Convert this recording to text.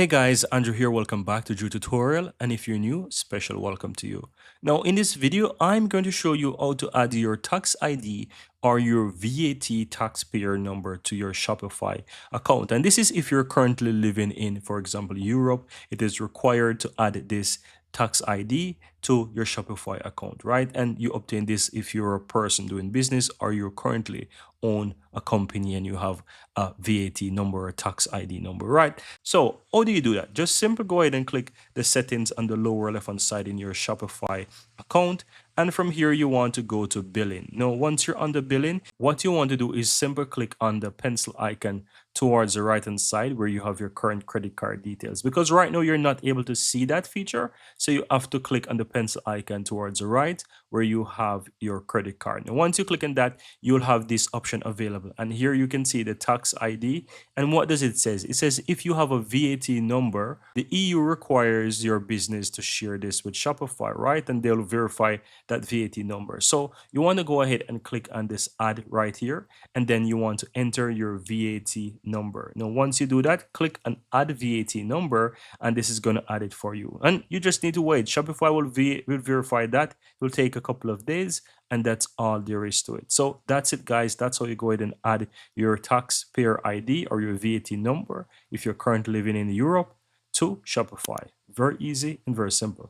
Hey guys, Andrew here. Welcome back to Drew Tutorial. And if you're new, special welcome to you. Now, in this video, I'm going to show you how to add your tax ID or your VAT taxpayer number to your Shopify account. And this is if you're currently living in, for example, Europe. It is required to add this tax ID to your Shopify account, right? And you obtain this if you're a person doing business or you currently own a company and you have a VAT number or tax ID number, right? So how do you do that? Just simply go ahead and click the settings on the lower left hand side in your Shopify account. And from here, you want to go to billing. Now, once you're on the billing, what you want to do is simply click on the pencil icon towards the right hand side where you have your current credit card details. Because right now, you're not able to see that feature. So you have to click on the pencil icon towards the right where you have your credit card. Now, once you click on that, you'll have this option available. And here you can see the tax ID. And what does it say? It says if you have a VAT number, the EU requires your business to share this with Shopify, right? And they'll verify that VAT number. So you want to go ahead and click on this add right here. And then you want to enter your VAT number. Now, once you do that, click on add VAT number, and this is going to add it for you. And you just need to wait. Shopify will verify that. It will take a couple of days, and that's all there is to it. So that's it, guys. That's how you go ahead and add your taxpayer ID or your VAT number if you're currently living in Europe to Shopify. Very easy and very simple.